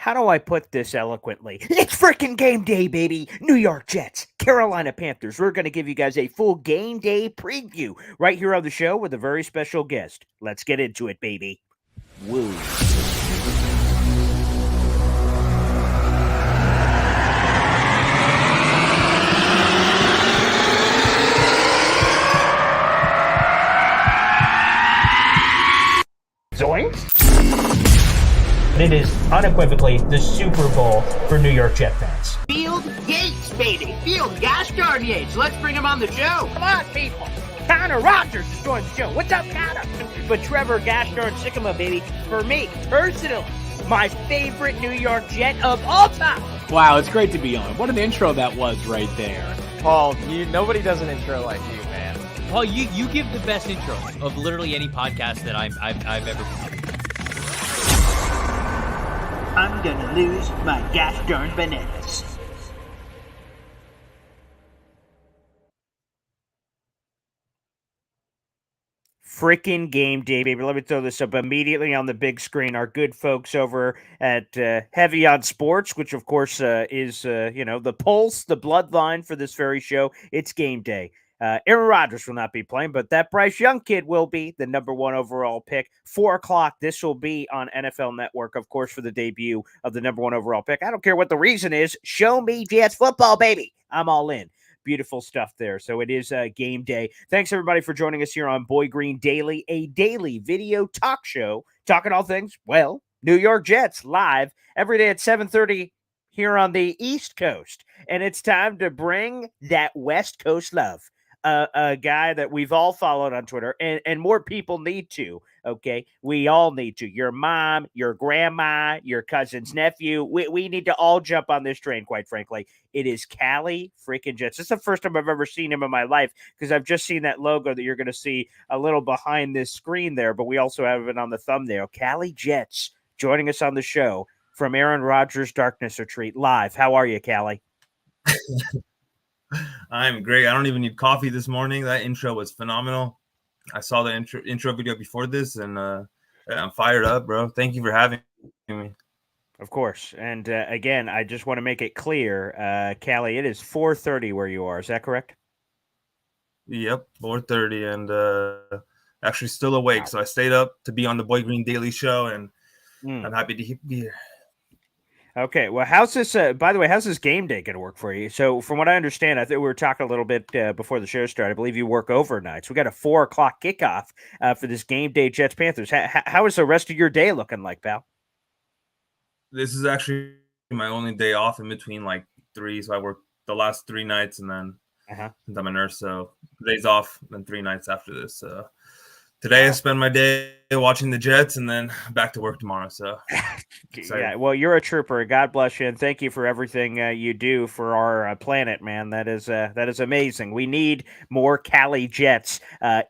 How do I put this eloquently? It's freaking game day, baby. New York Jets, Carolina Panthers. We're going to give you guys a full game day preview right here on the show with a very special guest. Let's get into it, baby. Woo. Zoinks! It is unequivocally the Super Bowl for New York Jet fans. Field Yates, baby. Field Gosh darn Yates. Let's bring him on the show. Come on, people. Connor Rogers is joining the show. What's up, Connor? But Trevor Gosh darn Sycamore, baby, for me, personally, my favorite New York Jet of all time. Wow, it's great to be on. What an intro that was right there. Paul, nobody does an intro like you, man. Paul, you give the best intro of literally any podcast that I've ever been. I'm gonna lose my gosh darn bananas. Freaking game day, baby. Let me throw this up immediately on the big screen. Our good folks over at Heavy on Sports, which of course is, the pulse, the bloodline for this very show. It's game day. Aaron Rodgers will not be playing, but that Bryce Young kid will be the number 1 overall pick. 4 o'clock. This will be on NFL Network, of course, for the debut of the number 1 overall pick. I don't care what the reason is. Show me Jets football, baby. I'm all in. Beautiful stuff there. So it is game day. Thanks, everybody, for joining us here on Boy Green Daily, a daily video talk show talking all things, well, New York Jets live every day at 7:30 here on the East Coast. And it's time to bring that West Coast love. A guy that we've all followed on Twitter, and more people need to, okay? We all need to. Your mom, your grandma, your cousin's nephew. We need to all jump on this train, quite frankly. It is Cali freaking Jets. This is the first time I've ever seen him in my life because I've just seen that logo that you're going to see a little behind this screen there, but we also have it on the thumbnail. Cali Jets joining us on the show from Aaron Rodgers' Darkness Retreat live. How are you, Cali? I'm great. I don't even need coffee this morning. That intro was phenomenal. I saw the intro video before this, and I'm fired up, bro. Thank you for having me. Of course. And again, I just want to make it clear, Cali, it is 4:30 where you are. Is that correct? Yep, 4:30, and actually still awake. So I stayed up to be on the Boy Green Daily Show, and I'm happy to be here. Okay, well, how's this? By the way, how's this game day going to work for you? So, from what I understand, I think we were talking a little bit before the show started. I believe you work overnight. So, we got a 4 o'clock kickoff for this game day Jets Panthers. How is the rest of your day looking like, pal? This is actually my only day off in between like 3. So I work the last 3 nights, and then since I'm a nurse, so days off, then 3 nights after this. So today I spend my day watching the Jets, and then back to work tomorrow. So, yeah, well, you're a trooper. God bless you, and thank you for everything you do for our planet, man. That is amazing. We need more Cali Jets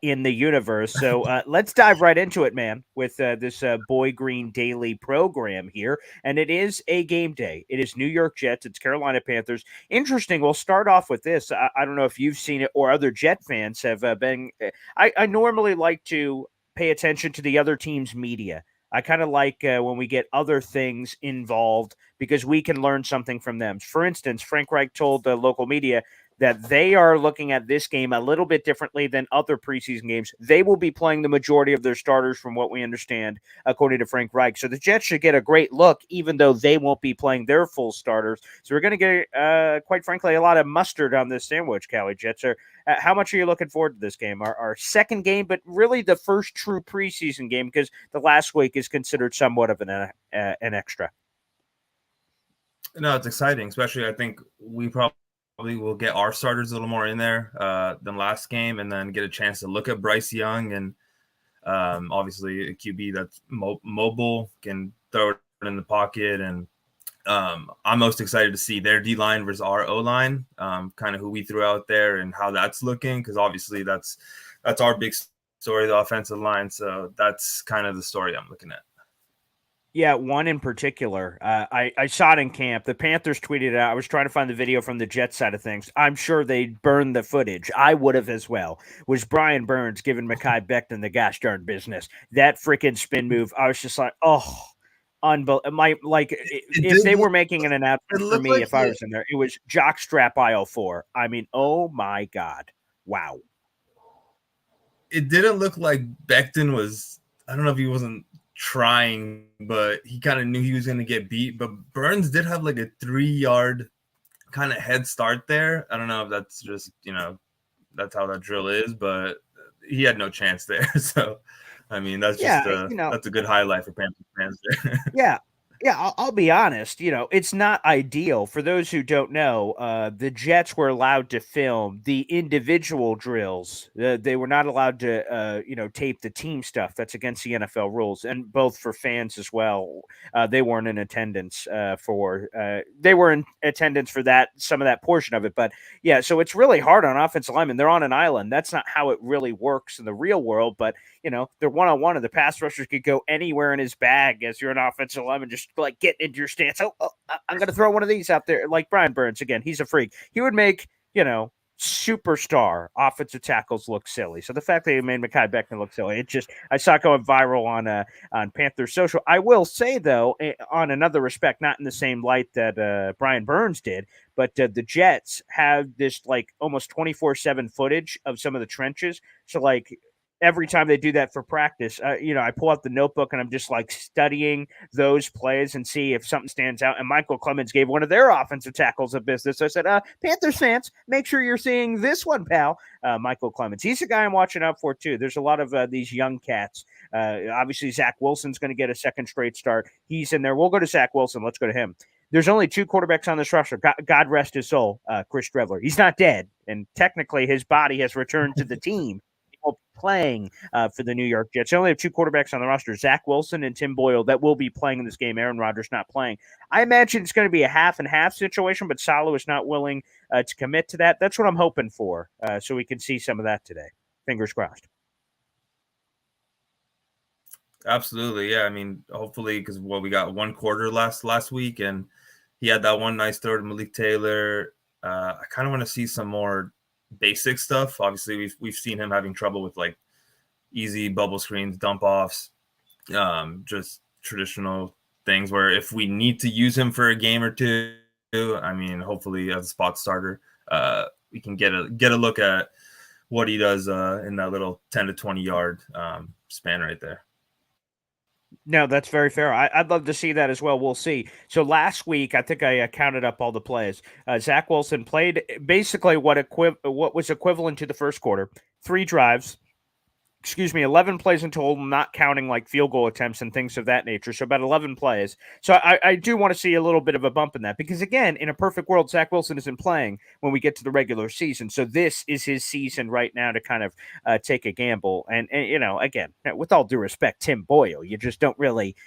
in the universe. So let's dive right into it, man, with this Boy Green Daily program here. And it is a game day. It is New York Jets. It's Carolina Panthers. Interesting. We'll start off with this. I don't know if you've seen it or other Jet fans have been. I normally like to pay attention to the other team's media. I kind of like when we get other things involved because we can learn something from them. For instance, Frank Reich told the local media that they are looking at this game a little bit differently than other preseason games. They will be playing the majority of their starters from what we understand, according to Frank Reich. So the Jets should get a great look, even though they won't be playing their full starters. So we're going to get, quite frankly, a lot of mustard on this sandwich, Cali Jets. How much are you looking forward to this game? Our second game, but really the first true preseason game because the last week is considered somewhat of an extra. No, it's exciting, especially I think we probably will get our starters a little more in there than last game, and then get a chance to look at Bryce Young and obviously a QB that's mobile, can throw it in the pocket, and I'm most excited to see their D-line versus our O-line, kind of who we threw out there and how that's looking, because obviously that's our big story, the offensive line. So that's kind of the story I'm looking at. Yeah, one in particular. I saw it in camp. The Panthers tweeted it out. I was trying to find the video from the Jets side of things. I'm sure they burned the footage. I would have as well. Was Brian Burns giving Makai Becton the gosh darn business. That freaking spin move. I was just like, oh, If they were making an announcement for me, like if I was in there, it was jockstrap aisle 4. I mean, oh my God. Wow. It didn't look like Becton was, I don't know if he wasn't trying, but he kind of knew he was going to get beat. But Burns did have like a 3-yard kind of head start there. I don't know if that's just, that's how that drill is, but he had no chance there. So, I mean, that's just that's a good highlight for Panthers fans there. Yeah. Yeah, I'll be honest. It's not ideal. For those who don't know, the Jets were allowed to film the individual drills. They were not allowed to, tape the team stuff. That's against the NFL rules, and both for fans as well. They weren't in attendance They were in attendance for some of that portion of it. But yeah, so it's really hard on offensive linemen. They're on an island. That's not how it really works in the real world. But they're one-on-one, and the pass rushers could go anywhere in his bag as you're an offensive lineman, just like get into your stance. I'm going to throw one of these out there. Like Brian Burns, again, he's a freak. He would make, superstar offensive tackles look silly. So the fact that he made Makai Becton look silly, I saw it going viral on Panthers social. I will say, though, on another respect, not in the same light that Brian Burns did, but the Jets have this like almost 24/7 footage of some of the trenches. So like, every time they do that for practice, I pull out the notebook and I'm just like studying those plays and see if something stands out. And Michael Clemens gave one of their offensive tackles a business. So I said, Panthers fans, make sure you're seeing this one, pal. Michael Clemens. He's a guy I'm watching out for, too. There's a lot of these young cats. Obviously, Zach Wilson's going to get a second straight start. He's in there. We'll go to Zach Wilson. Let's go to him. There's only 2 quarterbacks on this roster. God rest his soul, Chris Drevler. He's not dead. And technically, his body has returned to the team. Playing for the New York Jets. They only have 2 quarterbacks on the roster, Zach Wilson and Tim Boyle, that will be playing in this game. Aaron Rodgers not playing. I imagine it's going to be a half and half situation, but Saleh is not willing to commit to that. That's what I'm hoping for, so we can see some of that today. Fingers crossed. Absolutely, yeah. I mean, hopefully, because we got 1 quarter last week, and he had that one nice throw to Malik Taylor. I kind of want to see some more basic stuff. Obviously, we've seen him having trouble with like easy bubble screens, dump offs, just traditional things where if we need to use him for a game or two, I mean, hopefully as a spot starter, we can get a look at what he does in that little 10 to 20 yard span right there. No, that's very fair. I'd love to see that as well. We'll see. So last week, I think I counted up all the plays. Zach Wilson played basically what was equivalent to the first quarter. 3 drives. 11 plays in total, not counting like field goal attempts and things of that nature. So about 11 plays. So I do want to see a little bit of a bump in that because, again, in a perfect world, Zach Wilson isn't playing when we get to the regular season. So this is his season right now to kind of take a gamble. And again, with all due respect, Tim Boyle, you don't really,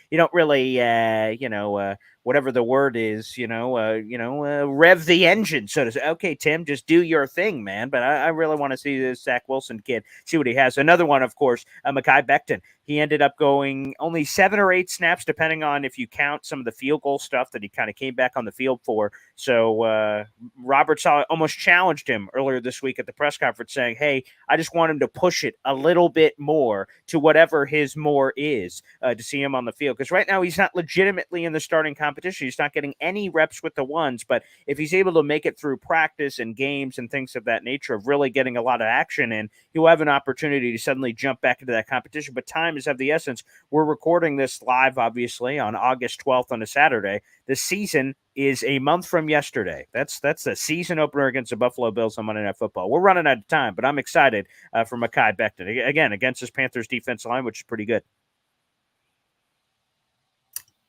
whatever the word is, rev the engine, so to say. Okay, Tim, just do your thing, man. But I really want to see this Zach Wilson kid, see what he has. Another one, of course, Makai Becton. He ended up going only 7 or 8 snaps, depending on if you count some of the field goal stuff that he kind of came back on the field for. So Robert Saleh almost challenged him earlier this week at the press conference saying, hey, I just want him to push it a little bit more to whatever his more is to see him on the field. Because right now he's not legitimately in the starting competition. He's not getting any reps with the ones. But if he's able to make it through practice and games and things of that nature of really getting a lot of action in, he'll have an opportunity to suddenly jump back into that competition. But time is of the essence. We're recording this live, obviously, on August 12th on a Saturday. The season is a month from yesterday. That's the season opener against the Buffalo Bills on Monday Night Football. We're running out of time, but I'm excited for Makai Becton. Again, against this Panthers defensive line, which is pretty good.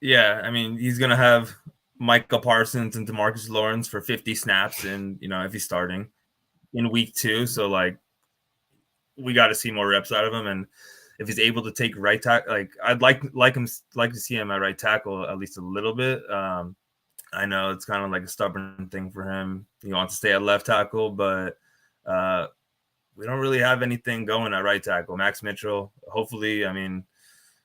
Yeah, I mean, he's going to have Micah Parsons and DeMarcus Lawrence for 50 snaps, and if he's starting in week 2. So, like, we got to see more reps out of him. And if he's able to take right tackle, like, I'd like to see him at right tackle at least a little bit. I know it's kind of like a stubborn thing for him. He wants to stay at left tackle, but we don't really have anything going at right tackle. Max Mitchell, hopefully, I mean,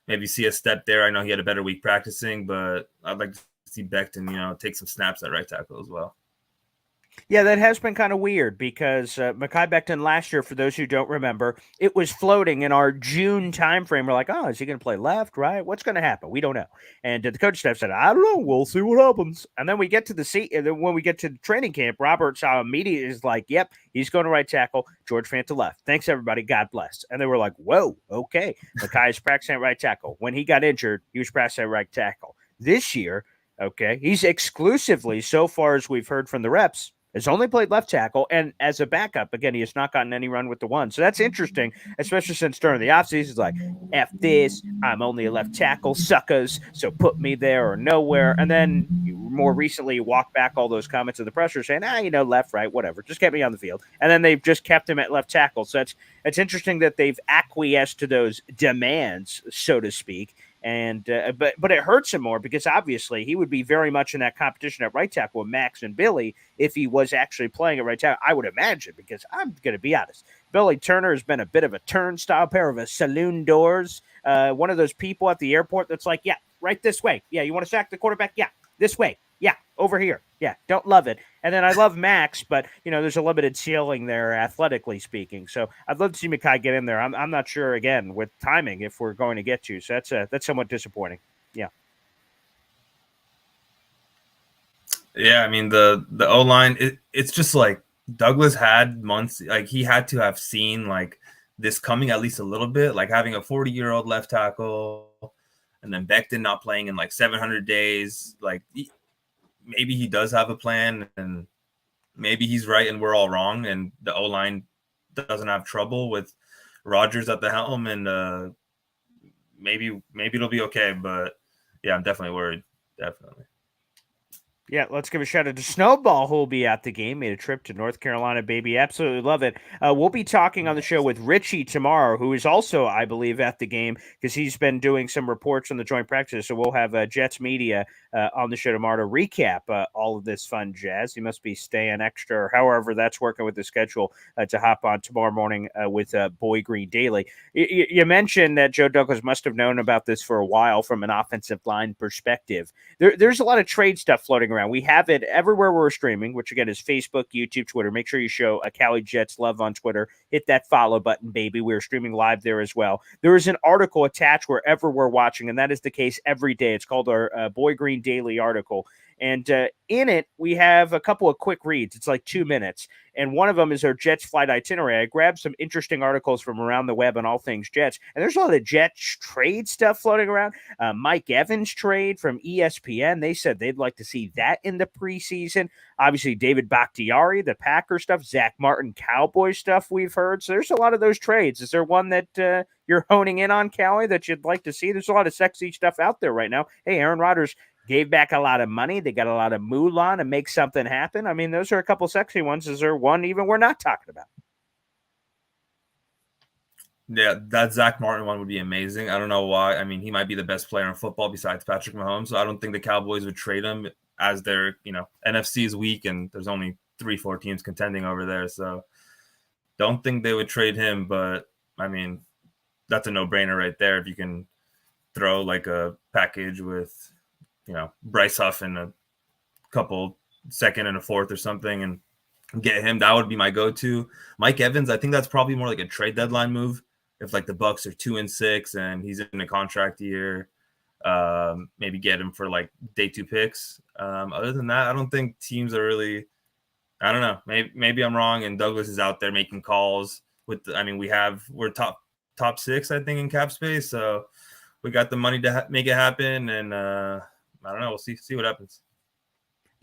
maybe see a step there. I know he had a better week practicing, but I'd like to see Becton, take some snaps at right tackle as well. Yeah, that has been kind of weird because Makai Becton last year, for those who don't remember, it was floating in our June timeframe. We're like, oh, is he going to play left, right? What's going to happen? We don't know. And the coach staff said, I don't know. We'll see what happens. And then we get to the seat. And then when we get to the training camp, Robert immediately is like, yep, he's going to right tackle. George Fanta left. Thanks, everybody. God bless. And they were like, whoa, okay. Makai is practicing at right tackle. When he got injured, he was practicing at right tackle. This year, okay, he's exclusively, so far as we've heard from the reps, has only played left tackle, and as a backup, again, he has not gotten any run with the one. So that's interesting, especially since during the offseason, he's like, F this, I'm only a left tackle, suckers, so put me there or nowhere. And then more recently, walked back all those comments in the presser saying, left, right, whatever, just get me on the field. And then they've just kept him at left tackle. So it's interesting that they've acquiesced to those demands, so to speak. And but it hurts him more because obviously he would be very much in that competition at right tackle with Max and Billy if he was actually playing at right tackle. I would imagine, because I'm going to be honest, Billy Turner has been a bit of a turnstile, pair of a saloon doors, one of those people at the airport that's like, yeah, right this way. Yeah, you want to sack the quarterback? Yeah, this way. Yeah, over here. Yeah, don't love it. And then I love Max, but, there's a limited ceiling there, athletically speaking. So I'd love to see Makai get in there. I'm not sure, again, with timing, if we're going to get to. So that's somewhat disappointing. Yeah. Yeah, I mean the O-line, it's just like Douglas had months, like he had to have seen like this coming at least a little bit, like having a 40-year-old left tackle and then Becton not playing in like 700 days. Like maybe he does have a plan and maybe he's right and we're all wrong, and the O-line doesn't have trouble with Rodgers at the helm, and maybe it'll be okay. But yeah, I'm definitely worried. Definitely. Yeah, let's give a shout out to Snowball, who will be at the game. Made a trip to North Carolina, baby. Absolutely love it. We'll be talking on the show with Richie tomorrow, who is also, I believe, at the game because he's been doing some reports on the joint practice. So we'll have Jets Media on the show tomorrow to recap all of this fun jazz. He must be staying extra, or however that's working with the schedule to hop on tomorrow morning with Boy Green Daily. You mentioned that Joe Douglas must have known about this for a while from an offensive line perspective. There's a lot of trade stuff floating around. We have it everywhere we're streaming, which again is Facebook, YouTube, Twitter. Make sure you show Cali Jets love on Twitter. Hit that follow button, baby. We're streaming live there as well. There is an article attached wherever we're watching, and that is the case every day. It's called our Boy Green Daily article. And in it, we have a couple of quick reads. It's like 2 minutes. And one of them is our Jets flight itinerary. I grabbed some interesting articles from around the web on all things Jets. And there's a lot of Jets trade stuff floating around. Mike Evans trade from ESPN. They said they'd like to see that in the preseason. Obviously, David Bakhtiari, the Packer stuff, Zach Martin, Cowboy stuff we've heard. So there's a lot of those trades. Is there one that you're honing in on, Callie, that you'd like to see? There's a lot of sexy stuff out there right now. Hey, Aaron Rodgers gave back a lot of money. They got a lot of moolah to make something happen. I mean, those are a couple sexy ones. Is there one even we're not talking about? Yeah, that Zach Martin one would be amazing. I don't know why. I mean, he might be the best player in football besides Patrick Mahomes. So I don't think the Cowboys would trade him, as their, NFC is weak and there's only 3-4 teams contending over there. So don't think they would trade him. But I mean, that's a no-brainer right there. If you can throw like a package with, Bryce Huff and a couple second and a fourth or something and get him, that would be my go-to. Mike Evans, I think that's probably more like a trade deadline move. If like the Bucks are 2-6 and he's in a contract year, maybe get him for like day 2 picks. Other than that, I don't think teams are really, I don't know. Maybe I'm wrong. And Douglas is out there making calls we're top 6, I think, in cap space. So we got the money to make it happen. And I don't know. We'll see what happens.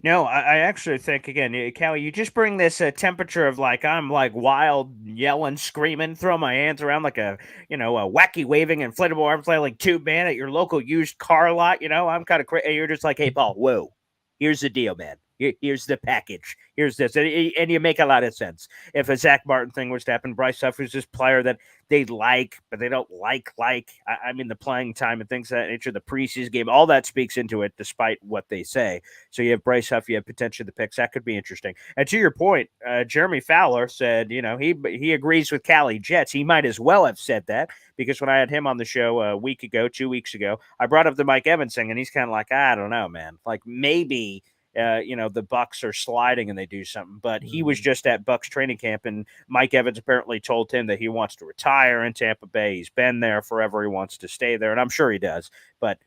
No, I actually think, again, Callie, you just bring this temperature of like, I'm like wild, yelling, screaming, throwing my hands around like a wacky waving inflatable arm flailing tube man at your local used car lot. I'm kind of crazy. You're just like, hey, Paul, whoa, here's the deal, man. Here's the package. Here's this. And you make a lot of sense. If a Zach Martin thing was to happen, Bryce Huff is this player that they like, but they don't like. I mean, the playing time and things of that nature, the preseason game, all that speaks into it, despite what they say. So you have Bryce Huff, you have potentially the picks. That could be interesting. And to your point, Jeremy Fowler said, he agrees with Cali Jets. He might as well have said that, because when I had him on the show a week ago, 2 weeks ago, I brought up the Mike Evans thing, and he's kind of like, I don't know, man. Like, maybe the Bucks are sliding and they do something. But he was just at Bucks training camp, and Mike Evans apparently told him that he wants to retire in Tampa Bay. He's been there forever. He wants to stay there, and I'm sure he does. But,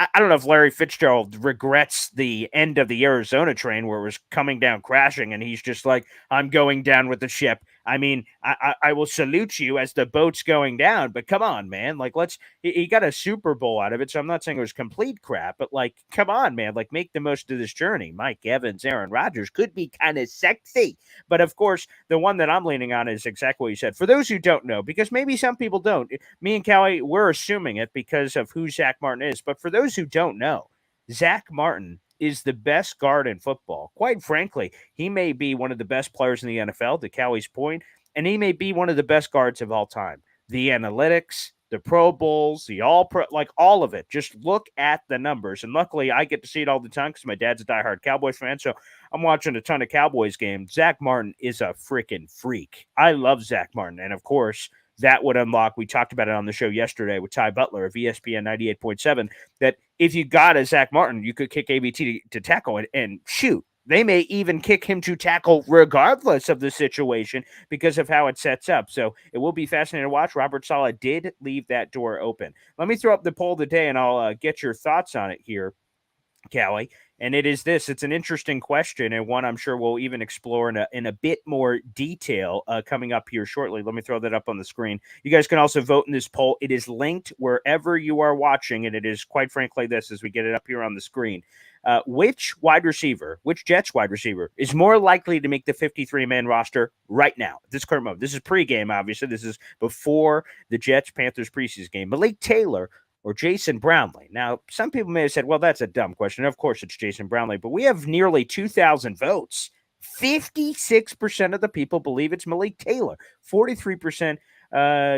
I don't know if Larry Fitzgerald regrets the end of the Arizona train where it was coming down crashing, and he's just like, I'm going down with the ship. I mean, I will salute you as the boat's going down, but come on, man. Like, he got a Super Bowl out of it, so I'm not saying it was complete crap, but, like, come on, man. Like, make the most of this journey. Mike Evans, Aaron Rodgers could be kind of sexy. But, of course, the one that I'm leaning on is exactly what you said. For those who don't know, because maybe some people don't, me and Callie, we're assuming it because of who Zach Martin is. But for those who don't know, Zach Martin is the best guard in football. Quite frankly, he may be one of the best players in the NFL, to Callie's point, and he may be one of the best guards of all time. The analytics, the Pro Bowls, the All-Pro, like all of it. Just look at the numbers. And luckily, I get to see it all the time because my dad's a diehard Cowboys fan, so I'm watching a ton of Cowboys games. Zach Martin is a freaking freak. I love Zach Martin. And, of course, that would unlock, we talked about it on the show yesterday with Ty Butler of ESPN 98.7, that if you got a Zach Martin, you could kick ABT to tackle it and shoot. They may even kick him to tackle regardless of the situation because of how it sets up. So it will be fascinating to watch. Robert Saleh did leave that door open. Let me throw up the poll of the day, and I'll get your thoughts on it here, Callie. And it is this. It's an interesting question, and one I'm sure we'll even explore in a bit more detail coming up here shortly. Let me throw that up on the screen. You guys can also vote in this poll. It is linked wherever you are watching, and it is, quite frankly, this as we get it up here on the screen. Which Jets wide receiver is more likely to make the 53-man roster right now, this current moment? This is pregame, obviously. This is before the Jets-Panthers preseason game. Malik Taylor or Jason Brownlee? Now, some people may have said, well, that's a dumb question. Of course it's Jason Brownlee, but we have nearly 2,000 votes. 56% of the people believe it's Malik Taylor. 43%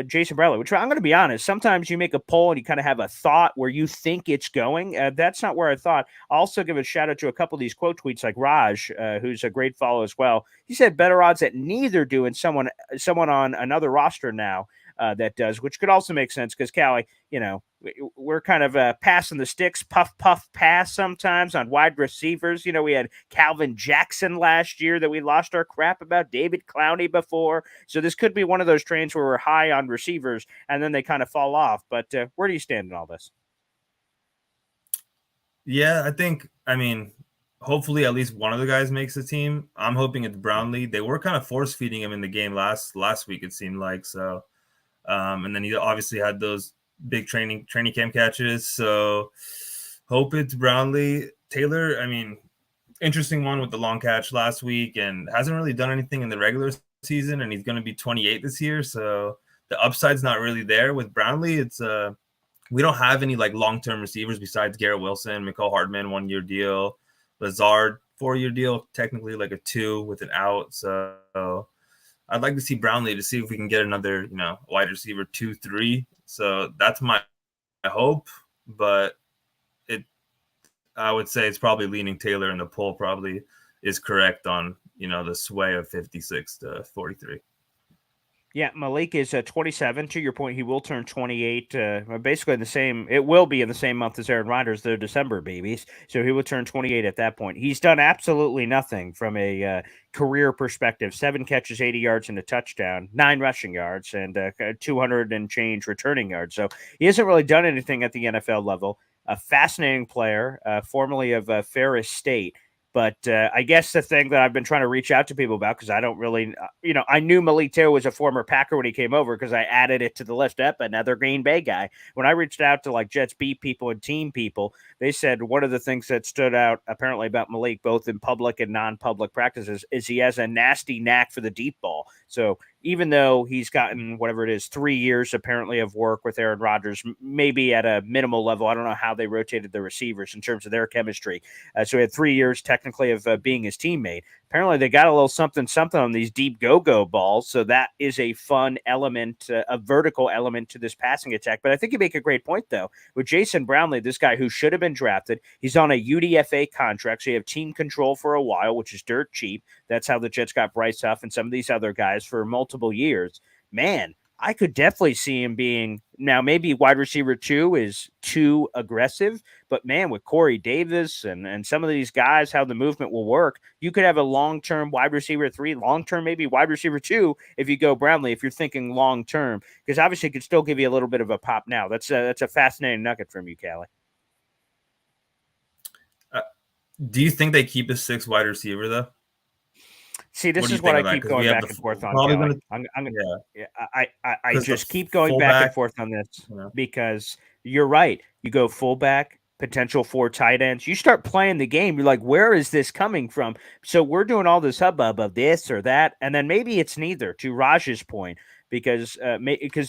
Jason Brownlee, which I'm going to be honest, sometimes you make a poll and you kind of have a thought where you think it's going. That's not where I thought. I'll also give a shout out to a couple of these quote tweets like Raj, who's a great follow as well. He said better odds at neither do and someone on another roster now that does, which could also make sense because Callie, we're kind of passing the sticks, puff, pass sometimes on wide receivers. We had Calvin Jackson last year that we lost our crap about, David Clowney before. So this could be one of those trains where we're high on receivers and then they kind of fall off. But where do you stand in all this? Yeah, hopefully at least one of the guys makes the team. I'm hoping it's Brownlee. They were kind of force feeding him in the game last week, it seemed like. So, and then he obviously had those big training camp catches. So hope it's Brownlee. Taylor, interesting one with the long catch last week and hasn't really done anything in the regular season, and he's going to be 28 this year. So the upside's not really there with Brownlee. It's we don't have any like long-term receivers besides Garrett Wilson, Mecole Hardman, 1-year deal, Lazard, 4-year deal, technically like a 2 with an out. So I'd like to see Brownlee to see if we can get another, wide receiver 2-3. So that's my hope, but I would say it's probably leaning Taylor, and the poll probably is correct on, the sway of 56 to 43. Yeah, Malik is 27. To your point, he will turn 28. Basically, it will be in the same month as Aaron Rodgers. They're December babies, so he will turn 28 at that point. He's done absolutely nothing from a career perspective. 7 catches, 80 yards, and a touchdown, 9 rushing yards, and 200 and change returning yards. So he hasn't really done anything at the NFL level. A fascinating player, formerly of Ferris State. But I guess the thing that I've been trying to reach out to people about, because I don't really, I knew Malik Taylor was a former Packer when he came over because I added it to the list up, another Green Bay guy. When I reached out to like Jets beat people and team people, they said one of the things that stood out apparently about Malik, both in public and non-public practices, is he has a nasty knack for the deep ball. So even though he's gotten whatever it is, 3 years apparently of work with Aaron Rodgers, maybe at a minimal level, I don't know how they rotated the receivers in terms of their chemistry. So he had 3 years technically of being his teammate. Apparently they got a little something on these deep go-go balls. So that is a fun element, a vertical element to this passing attack. But I think you make a great point, though. With Jason Brownlee, this guy who should have been drafted, he's on a UDFA contract. So you have team control for a while, which is dirt cheap. That's how the Jets got Bryce Huff and some of these other guys for multiple years. Man, I could definitely see him being now. Maybe wide receiver 2 is too aggressive, but man, with Corey Davis and some of these guys, how the movement will work, you could have a long term wide receiver 3, long term maybe wide receiver 2 if you go Brownlee. If you're thinking long term, because obviously it could still give you a little bit of a pop now. That's a fascinating nugget from you, Callie. Do you think they keep a 6 wide receiver though? See, this is what I keep going back and forth on. I just keep going back and forth on this because you're right. You go fullback, potential 4 tight ends. You start playing the game. You're like, where is this coming from? So we're doing all this hubbub of this or that, and then maybe it's neither. To Raj's point, because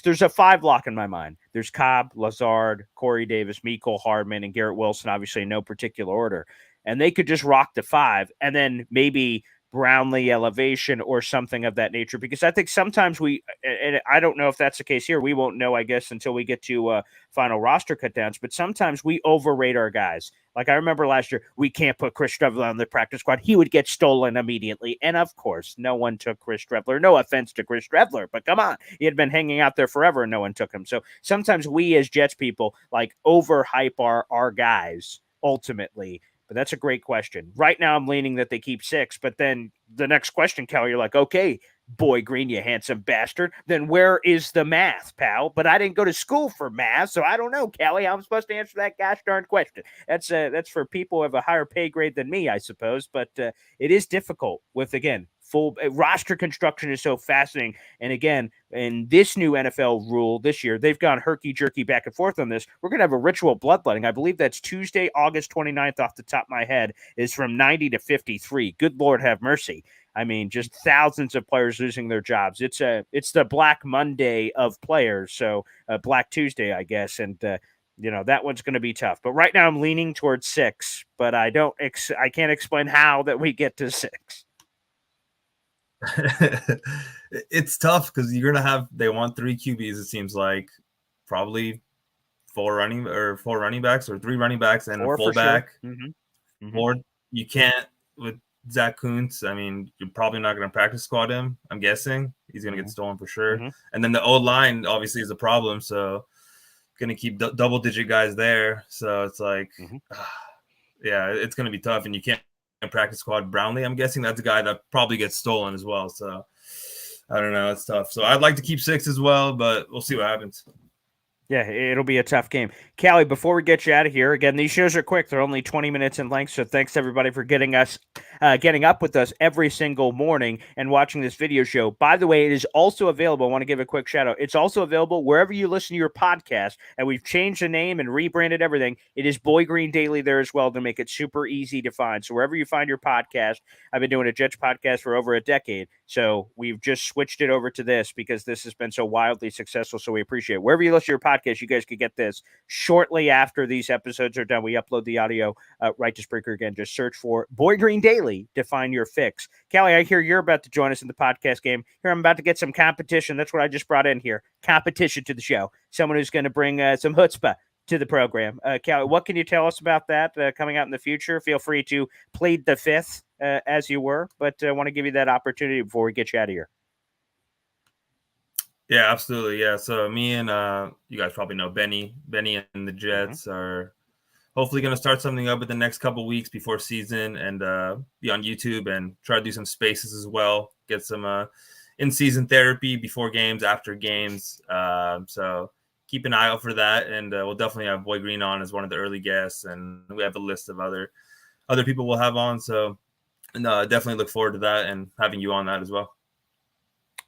there's a 5 lock in my mind. There's Cobb, Lazard, Corey Davis, Mecole Hardman, and Garrett Wilson. Obviously, in no particular order, and they could just rock the 5, and then maybe Brownlee elevation or something of that nature, because I think sometimes and I don't know if that's the case here. We won't know, I guess, until we get to final roster cut downs, but sometimes we overrate our guys. Like I remember last year, we can't put Chris Streveler on the practice squad. He would get stolen immediately. And of course, no one took Chris Streveler. No offense to Chris Streveler, but come on. He had been hanging out there forever and no one took him. So sometimes we as Jets people like overhype our guys ultimately. But that's a great question. Right now, I'm leaning that they keep 6. But then the next question, Cal, you're like, okay, Boy Green, you handsome bastard. Then where is the math, pal? But I didn't go to school for math, so I don't know, Callie. I'm supposed to answer that gosh darn question. That's for people who have a higher pay grade than me, I suppose. But it is difficult with, again, full roster construction is so fascinating. And again, in this new NFL rule this year, they've gone herky-jerky back and forth on this. We're going to have a ritual bloodletting. I believe that's Tuesday, August 29th off the top of my head, is from 90 to 53. Good Lord have mercy. I mean, just thousands of players losing their jobs. It's the Black Monday of players, so Black Tuesday, I guess, and that one's going to be tough. But right now, I'm leaning towards 6, but I can't explain how that we get to 6. It's tough because they want 3 QBs. It seems like probably 4 running backs or 3 running backs and a fullback. Sure. Mm-hmm. Mm-hmm. Or you can't with Zach Kuntz. I mean, you're probably not going to practice squad him. I'm guessing he's going to get stolen for sure. Mm-hmm. And then the O line obviously is a problem. So going to keep double digit guys there. So it's like, yeah, it's going to be tough. And you can't practice squad Brownlee. I'm guessing that's a guy that probably gets stolen as well. So I don't know. It's tough. So I'd like to keep 6 as well, but we'll see what happens. Yeah, it'll be a tough game. Callie, before we get you out of here, again, these shows are quick. They're only 20 minutes in length, so thanks, everybody, for getting up with us every single morning and watching this video show. By the way, it is also available. I want to give a quick shout-out. It's also available wherever you listen to your podcast, and we've changed the name and rebranded everything. It is Boy Green Daily there as well to make it super easy to find. So wherever you find your podcast, I've been doing a Jets podcast for over a decade, so we've just switched it over to this because this has been so wildly successful, so we appreciate it. Wherever you listen to your podcast, you guys could get this shortly after these episodes are done. We upload the audio right to Spreaker again. Just search for Boy Green Daily to find your fix. Callie, I hear you're about to join us in the podcast game. Here, I'm about to get some competition. That's what I just brought in here. Competition to the show. Someone who's going to bring some chutzpah to the program. Callie, what can you tell us about that coming out in the future? Feel free to plead the fifth as you were, but I want to give you that opportunity before we get you out of here. Yeah, absolutely. Yeah. So me and you guys probably know Benny and the Jets are hopefully going to start something up in the next couple weeks before season and be on YouTube and try to do some spaces as well. Get some in-season therapy before games, after games. So keep an eye out for that. And we'll definitely have Boy Green on as one of the early guests. And we have a list of other people we'll have on. So definitely look forward to that and having you on that as well.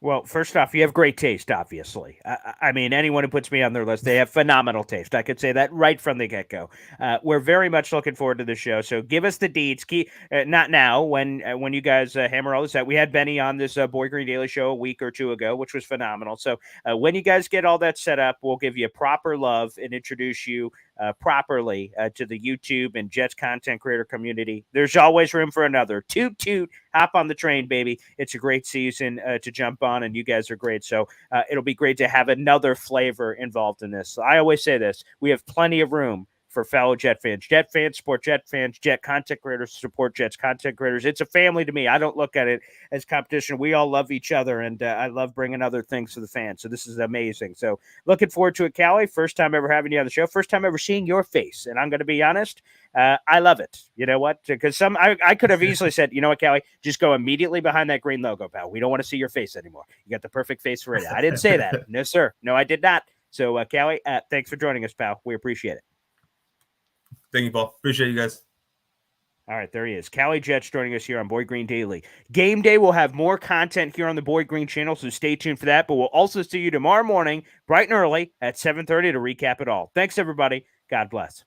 Well, first off, you have great taste, obviously. I mean, anyone who puts me on their list, they have phenomenal taste. I could say that right from the get-go. We're very much looking forward to the show. So give us the deeds. Not now, when you guys hammer all this out. We had Benny on this Boy Green Daily show a week or two ago, which was phenomenal. So when you guys get all that set up, we'll give you proper love and introduce you properly to the YouTube and Jets content creator community. There's always room for another. Toot, toot. Hop on the train, baby. It's a great season to jump on, and you guys are great. So it'll be great to have another flavor involved in this. So I always say this. We have plenty of room for fellow Jet fans support Jet fans, Jet content creators support Jets content creators. It's a family to me. I don't look at it as competition. We all love each other, and I love bringing other things to the fans. So this is amazing. So looking forward to it, Callie. First time ever having you on the show. First time ever seeing your face, and I'm going to be honest. I love it. You know what? Because I could have easily said, you know what, Callie, just go immediately behind that green logo, pal. We don't want to see your face anymore. You got the perfect face for it. I didn't say that. No, sir. No, I did not. So, Callie, thanks for joining us, pal. We appreciate it. Thank you, Paul. Appreciate you guys. All right, there he is. Callie Jets joining us here on Boy Green Daily. Game Day will have more content here on the Boy Green channel, so stay tuned for that. But we'll also see you tomorrow morning, bright and early at 7:30 to recap it all. Thanks, everybody. God bless.